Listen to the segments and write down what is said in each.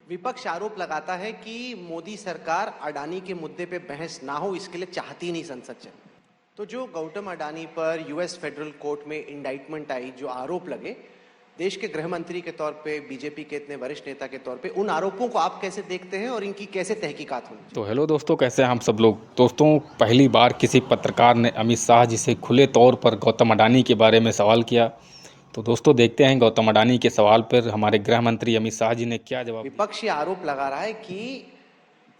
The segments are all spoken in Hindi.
विपक्ष आरोप लगाता है कि मोदी सरकार अडानी के मुद्दे पे बहस ना हो, इसके लिए चाहती नहीं संसद से। तो जो गौतम अडानी पर यूएस फेडरल कोर्ट में इंडाइटमेंट आई, जो आरोप लगे, देश के गृह मंत्री के तौर पे, बीजेपी के इतने वरिष्ठ नेता के तौर पे, उन आरोपों को आप कैसे देखते हैं और इनकी कैसे तहकीकात होनी चाहिए? तो हेलो दोस्तों, कैसे हैं हम सब लोग। दोस्तों, पहली बार किसी पत्रकार ने अमित शाह जी से खुले तौर पर गौतम अडानी के बारे में सवाल किया। तो दोस्तों, देखते हैं गौतम अडानी के सवाल पर हमारे गृह मंत्री अमित शाह जी ने क्या जवाब दिया। विपक्ष ये आरोप लगा रहा है कि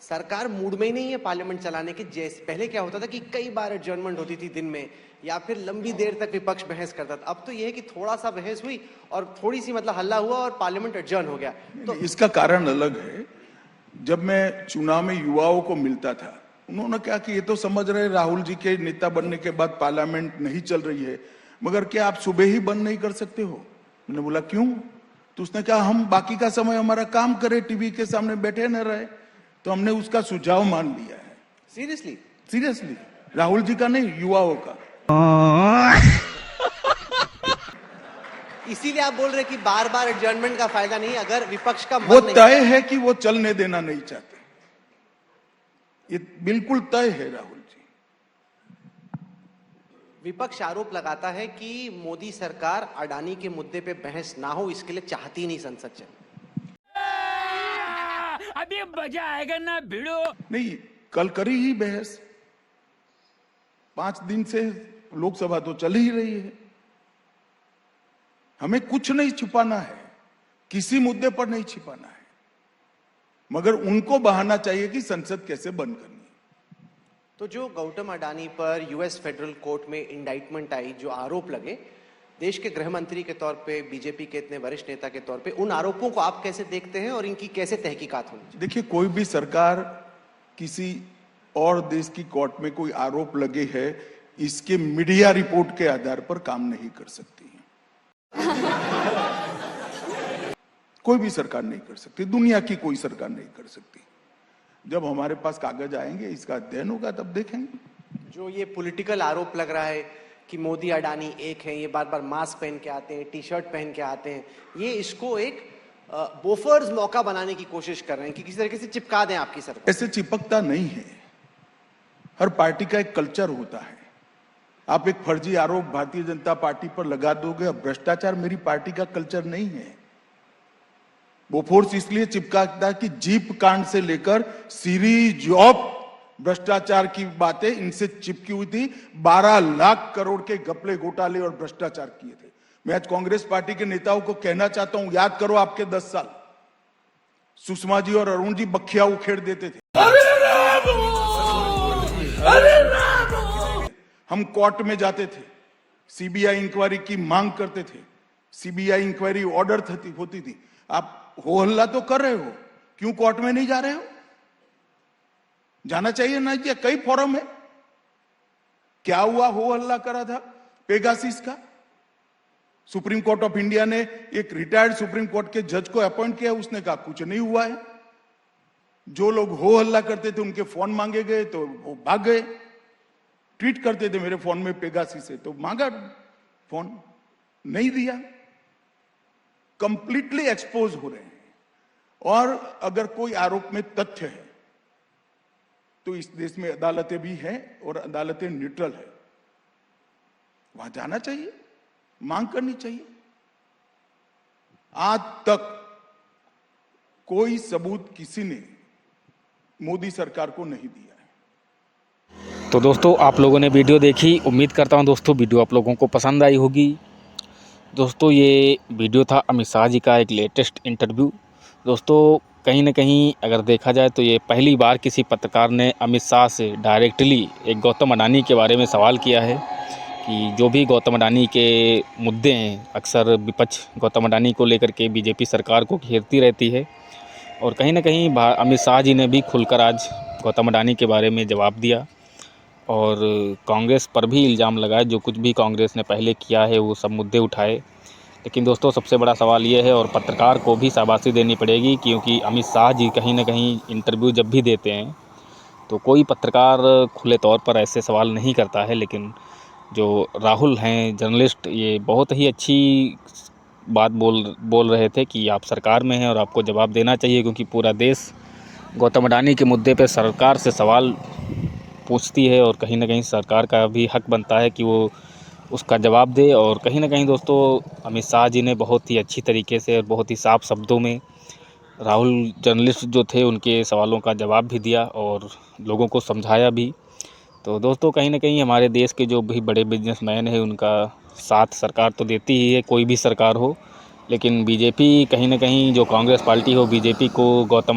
सरकार मूड में ही नहीं है पार्लियामेंट चलाने के। जैसे पहले क्या होता था कि कई बार एडजर्नमेंट होती थी दिन में, या फिर लंबी देर तक विपक्ष बहस करता था। अब तो यह है कि थोड़ा सा बहस हुई और थोड़ी सी हल्ला हुआ और पार्लियामेंट एडजर्न हो गया। तो इसका कारण अलग है। जब मैं चुनाव में युवाओं को मिलता था, उन्होंने क्या कि ये तो समझ रहे राहुल जी के नेता बनने के बाद पार्लियामेंट नहीं चल रही है, मगर क्या आप सुबह ही बंद नहीं कर सकते हो? मैंने बोला क्यों? तो उसने कहा हम बाकी का समय हमारा काम करें, टीवी के सामने बैठे न रहे। तो हमने उसका सुझाव मान लिया है। सीरियसली राहुल जी का नहीं, युवाओं का। इसीलिए आप बोल रहे कि बार बार एडजर्नमेंट का फायदा नहीं, अगर विपक्ष का वो तय है कि वो चलने देना नहीं चाहते। ये बिल्कुल तय है राहुल जी। विपक्ष आरोप लगाता है कि मोदी सरकार अडानी के मुद्दे पे बहस ना हो, इसके लिए चाहती नहीं संसद से। अभी मजा आएगा ना भिड़ो। नहीं, कल करी ही बहस। 5 दिन से लोकसभा तो चल ही रही है। हमें कुछ नहीं छिपाना है, किसी मुद्दे पर नहीं छिपाना है, मगर उनको बहाना चाहिए कि संसद कैसे बंद करनी है। तो जो गौतम अडानी पर यूएस फेडरल कोर्ट में इंडाइटमेंट आई, जो आरोप लगे, देश के गृह मंत्री के तौर पे, बीजेपी के इतने वरिष्ठ नेता के तौर पे, उन आरोपों को आप कैसे देखते हैं और इनकी कैसे तहकीकात होनी चाहिए? देखिए, कोई भी सरकार किसी और देश की कोर्ट में कोई आरोप लगे है, इसके मीडिया रिपोर्ट के आधार पर काम नहीं कर सकती है। कोई भी सरकार नहीं कर सकती, दुनिया की कोई सरकार नहीं कर सकती। जब हमारे पास कागज आएंगे, इसका अध्ययन होगा, तब देखेंगे। जो ये पॉलिटिकल आरोप लग रहा है कि मोदी अडानी एक हैं, ये बार बार मास्क पहन के आते हैं, टी शर्ट पहन के आते हैं, ये इसको एक बोफर्स मौका बनाने की कोशिश कर रहे हैं कि किसी तरीके से चिपका दें आपकी सरकार। ऐसे चिपकता नहीं है। हर पार्टी का एक कल्चर होता है। आप एक फर्जी आरोप भारतीय जनता पार्टी पर लगा दोगे। अब भ्रष्टाचार मेरी पार्टी का कल्चर नहीं है। बोफोर्स इसलिए चिपकाता है कि जीप कांड से लेकर सीरीज ऑफ भ्रष्टाचार की बातें इनसे चिपकी हुई थी। 12 लाख करोड़ के घपले, घोटाले और भ्रष्टाचार किए थे। मैं आज कांग्रेस पार्टी के नेताओं को कहना चाहता हूं, याद करो आपके 10 साल। सुषमा जी और अरुण जी बखिया उखेड़ देते थे। हम कोर्ट में जाते थे, सीबीआई इंक्वायरी की मांग करते थे, सीबीआई इंक्वायरी ऑर्डर होती थी। आप हो हल्ला तो कर रहे हो, क्यों कोर्ट में नहीं जा रहे हो? जाना चाहिए ना। ये कई फोरम है। क्या हुआ? हो हल्ला करा था पेगासिस का। सुप्रीम कोर्ट ऑफ इंडिया ने एक रिटायर्ड सुप्रीम कोर्ट के जज को अपॉइंट किया, उसने कहा कुछ नहीं हुआ है। जो लोग हो हल्ला करते थे उनके फोन मांगे गए तो वो भाग गए। ट्वीट करते थे मेरे फोन में पेगासिस से, तो मांगा फोन, नहीं दिया। कंप्लीटली एक्सपोज हो रहे हैं। और अगर कोई आरोप में तथ्य है तो इस देश में अदालतें भी हैं और अदालतें न्यूट्रल है। वहां जाना चाहिए, मांग करनी चाहिए। आज तक कोई सबूत किसी ने मोदी सरकार को नहीं दिया है। तो दोस्तों, आप लोगों ने वीडियो देखी। उम्मीद करता हूं दोस्तों वीडियो आप लोगों को पसंद आई होगी। दोस्तों, ये वीडियो था अमित शाह जी का एक लेटेस्ट इंटरव्यू। दोस्तों, कहीं ना कहीं अगर देखा जाए तो ये पहली बार किसी पत्रकार ने अमित शाह से डायरेक्टली एक गौतम अडानी के बारे में सवाल किया है कि जो भी गौतम अडानी के मुद्दे हैं, अक्सर विपक्ष गौतम अडानी को लेकर के बीजेपी सरकार को घेरती रहती है। और कहीं ना कहीं अमित शाह जी ने भी खुलकर आज गौतम अडानी के बारे में जवाब दिया और कांग्रेस पर भी इल्ज़ाम लगाए। जो कुछ भी कांग्रेस ने पहले किया है वो सब मुद्दे उठाए। लेकिन दोस्तों, सबसे बड़ा सवाल ये है, और पत्रकार को भी शाबाशी देनी पड़ेगी, क्योंकि अमित शाह जी कहीं ना कहीं इंटरव्यू जब भी देते हैं तो कोई पत्रकार खुले तौर पर ऐसे सवाल नहीं करता है। लेकिन जो राहुल हैं जर्नलिस्ट, ये बहुत ही अच्छी बात बोल रहे थे कि आप सरकार में हैं और आपको जवाब देना चाहिए, क्योंकि पूरा देश गौतम अडानी के मुद्दे पे सरकार से सवाल पूछती है और कहीं ना कहीं सरकार का भी हक बनता है कि वो उसका जवाब दे। और कहीं ना कहीं दोस्तों अमित शाह जी ने बहुत ही अच्छी तरीके से और बहुत ही साफ शब्दों में राहुल जर्नलिस्ट जो थे उनके सवालों का जवाब भी दिया और लोगों को समझाया भी। तो दोस्तों कहीं ना कहीं हमारे देश के जो भी बड़े बिजनेसमैन हैं उनका साथ सरकार तो देती ही है, कोई भी सरकार हो, लेकिन बीजेपी कहीं ना कहीं जो कांग्रेस पार्टी हो बीजेपी को गौतम